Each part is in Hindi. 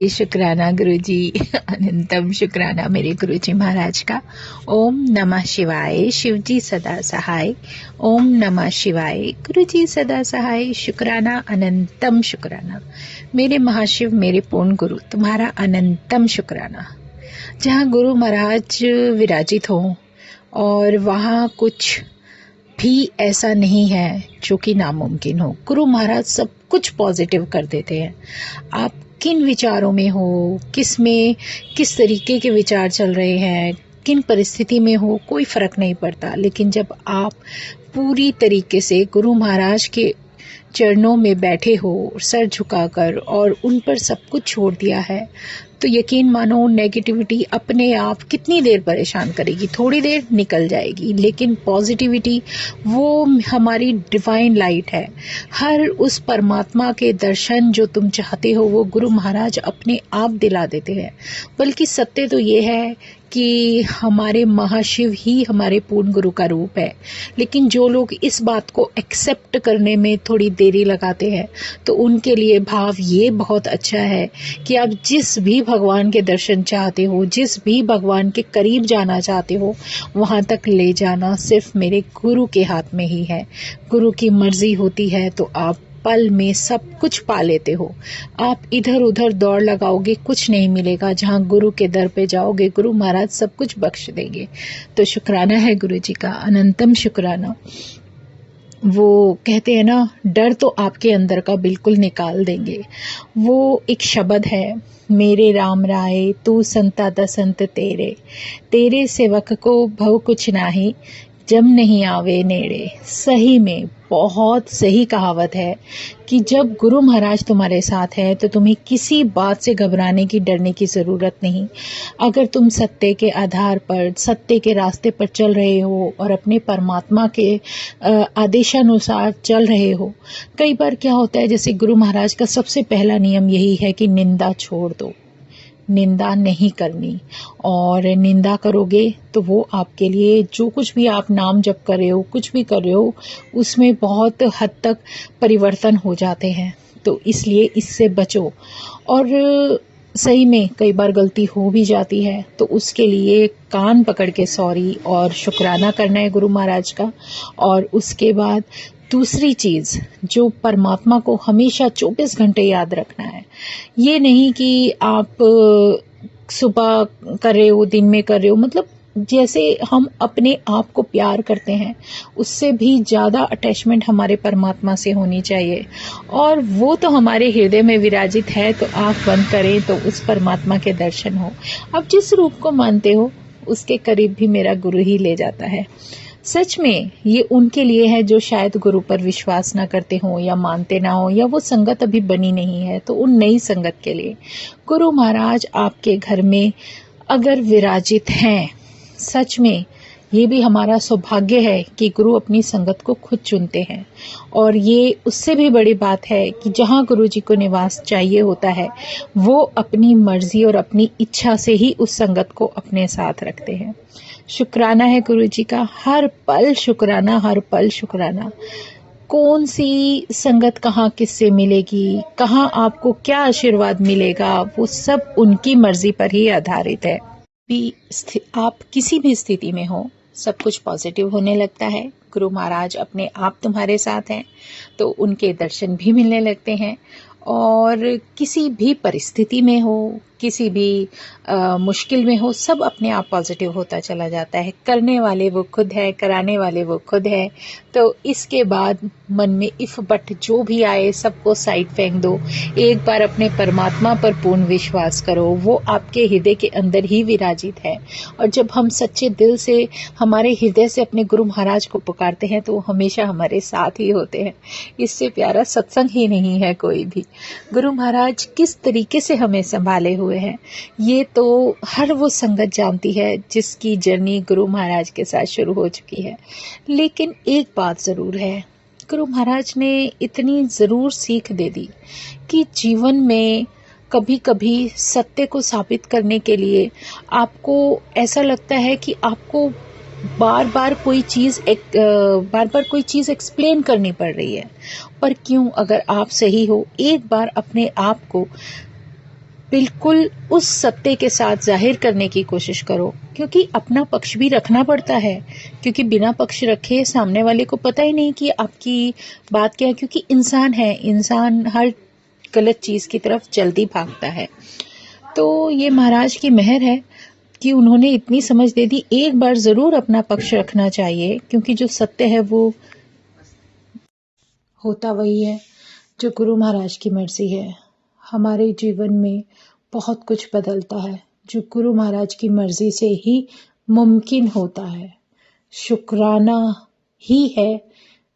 शुक्राना गुरुजी। अनंतम शुक्राना मेरे गुरुजी महाराज का। ओम नमः शिवाय। शिवजी सदा सहाय। ओम नमः शिवाय। गुरुजी सदा सहाय। शुक्राना, अनंतम शुक्राना मेरे महाशिव, मेरे पूर्ण गुरु, तुम्हारा अनंतम शुक्राना। जहाँ गुरु महाराज विराजित हो और वहाँ कुछ भी ऐसा नहीं है जो कि नामुमकिन हो। गुरु महाराज सब कुछ पॉजिटिव कर देते हैं। आप किन विचारों में हो, किस तरीके के विचार चल रहे हैं, किन परिस्थिति में हो, कोई फर्क नहीं पड़ता। लेकिन जब आप पूरी तरीके से गुरु महाराज के चरणों में बैठे हो, सर झुकाकर, और उन पर सब कुछ छोड़ दिया है, तो यकीन मानो नेगेटिविटी अपने आप कितनी देर परेशान करेगी, थोड़ी देर निकल जाएगी। लेकिन पॉजिटिविटी वो हमारी डिवाइन लाइट है। हर उस परमात्मा के दर्शन जो तुम चाहते हो वो गुरु महाराज अपने आप दिला देते हैं। बल्कि सत्य तो ये है कि हमारे महाशिव ही हमारे पूर्ण गुरु का रूप है। लेकिन जो लोग इस बात को एक्सेप्ट करने में थोड़ी देरी लगाते हैं, तो उनके लिए भाव ये बहुत अच्छा है कि आप जिस भी भगवान के दर्शन चाहते हो, जिस भी भगवान के करीब जाना चाहते हो, वहाँ तक ले जाना सिर्फ मेरे गुरु के हाथ में ही है। गुरु की मर्जी होती है तो आप पल में सब कुछ पा लेते हो। आप इधर उधर दौड़ लगाओगे, कुछ नहीं मिलेगा। जहाँ गुरु के दर पे जाओगे, गुरु महाराज सब कुछ बख्श देंगे। तो शुक्राना है गुरु जी का, अनंतम शुक्राना। वो कहते हैं ना, डर तो आपके अंदर का बिल्कुल निकाल देंगे। वो एक शब्द है, मेरे राम राय तू संता दसंत तेरे, तेरे सेवक को भव कुछ नाही, जब नहीं आवे नेड़े। सही में बहुत सही कहावत है कि जब गुरु महाराज तुम्हारे साथ है तो तुम्हें किसी बात से घबराने की, डरने की ज़रूरत नहीं। अगर तुम सत्य के आधार पर, सत्य के रास्ते पर चल रहे हो और अपने परमात्मा के आदेशानुसार चल रहे हो। कई बार क्या होता है, जैसे गुरु महाराज का सबसे पहला नियम यही है कि निंदा छोड़ दो, निंदा नहीं करनी। और निंदा करोगे तो वो आपके लिए, जो कुछ भी आप नाम जप कर रहे हो, कुछ भी कर रहे हो, उसमें बहुत हद तक परिवर्तन हो जाते हैं। तो इसलिए इससे बचो। और सही में कई बार गलती हो भी जाती है तो उसके लिए कान पकड़ के सॉरी और शुक्राना करना है गुरु महाराज का। और उसके बाद दूसरी चीज़, जो परमात्मा को हमेशा 24 घंटे याद रखना है। ये नहीं कि आप सुबह कर रहे हो, दिन में कर रहे हो, मतलब जैसे हम अपने आप को प्यार करते हैं, उससे भी ज़्यादा अटैचमेंट हमारे परमात्मा से होनी चाहिए। और वो तो हमारे हृदय में विराजित है, तो आँख बंद करें तो उस परमात्मा के दर्शन हो। आप जिस रूप को मानते हो उसके करीब भी मेरा गुरु ही ले जाता है। सच में ये उनके लिए है जो शायद गुरु पर विश्वास ना करते हो, या मानते ना हो, या वो संगत अभी बनी नहीं है। तो उन नई संगत के लिए गुरु महाराज आपके घर में अगर विराजित हैं, सच में ये भी हमारा सौभाग्य है कि गुरु अपनी संगत को खुद चुनते हैं। और ये उससे भी बड़ी बात है कि जहाँ गुरु जी को निवास चाहिए होता है, वो अपनी मर्जी और अपनी इच्छा से ही उस संगत को अपने साथ रखते हैं। शुक्राना है गुरु जी का, हर पल शुक्राना, हर पल शुक्राना। कौन सी संगत कहाँ किससे मिलेगी, कहाँ आपको क्या आशीर्वाद मिलेगा, वो सब उनकी मर्जी पर ही आधारित है। आप किसी भी स्थिति में हो, सब कुछ पॉजिटिव होने लगता है। गुरु महाराज अपने आप तुम्हारे साथ हैं तो उनके दर्शन भी मिलने लगते हैं। और किसी भी परिस्थिति में हो, किसी भी मुश्किल में हो, सब अपने आप पॉजिटिव होता चला जाता है। करने वाले वो खुद है, कराने वाले वो खुद है। तो इसके बाद मन में इफ बट जो भी आए सबको साइड फेंक दो। एक बार अपने परमात्मा पर पूर्ण विश्वास करो, वो आपके हृदय के अंदर ही विराजित है। और जब हम सच्चे दिल से, हमारे हृदय से अपने गुरु महाराज को पुकारते हैं तो वो हमेशा हमारे साथ ही होते हैं। इससे प्यारा सत्संग ही नहीं है कोई भी। गुरु महाराज किस तरीके से हमें संभाले हुए हैं, ये तो हर वो संगत जानती है जिसकी जर्नी गुरु महाराज के साथ शुरू हो चुकी है। लेकिन एक बात जरूर है, गुरु महाराज ने इतनी जरूर सीख दे दी कि जीवन में कभी कभी सत्य को साबित करने के लिए आपको ऐसा लगता है कि आपको बार बार कोई चीज़ एक्सप्लेन करनी पड़ रही है। पर क्यों, अगर आप सही हो, एक बार अपने आप को बिल्कुल उस सत्य के साथ जाहिर करने की कोशिश करो, क्योंकि अपना पक्ष भी रखना पड़ता है, क्योंकि बिना पक्ष रखे सामने वाले को पता ही नहीं कि आपकी बात क्या है, क्योंकि इंसान है, इंसान हर गलत चीज़ की तरफ जल्दी भागता है। तो ये महाराज की मेहर है कि उन्होंने इतनी समझ दे दी, एक बार ज़रूर अपना पक्ष रखना चाहिए, क्योंकि जो सत्य है वो होता वही है जो गुरु महाराज की मर्जी है। हमारे जीवन में बहुत कुछ बदलता है जो गुरु महाराज की मर्जी से ही मुमकिन होता है। शुक्राना ही है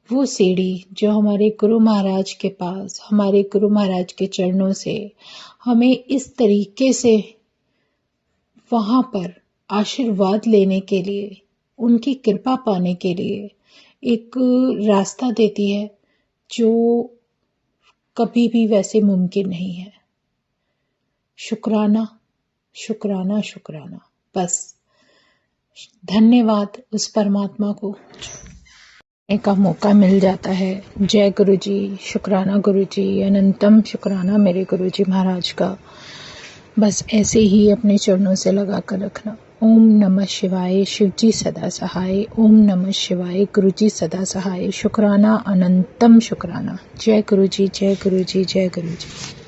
वो सीढ़ी जो हमारे गुरु महाराज के पास, हमारे गुरु महाराज के चरणों से हमें इस तरीके से वहाँ पर आशीर्वाद लेने के लिए, उनकी कृपा पाने के लिए एक रास्ता देती है जो कभी भी वैसे मुमकिन नहीं है। शुक्राना, शुक्राना, शुक्राना। बस धन्यवाद उस परमात्मा को का मौका मिल जाता है। जय गुरु जी, शुक्राना गुरु जी, अनंतम शुक्राना मेरे गुरु जी महाराज का। बस ऐसे ही अपने चरणों से लगा कर रखना। ओम नमः शिवाय, शिव जी सदा सहाय। ओम नमः शिवाय, गुरु जी सदा सहाय। शुक्राना, अनंतम शुक्राना। जय गुरु जी, जय गुरु जी, जय गुरु जी।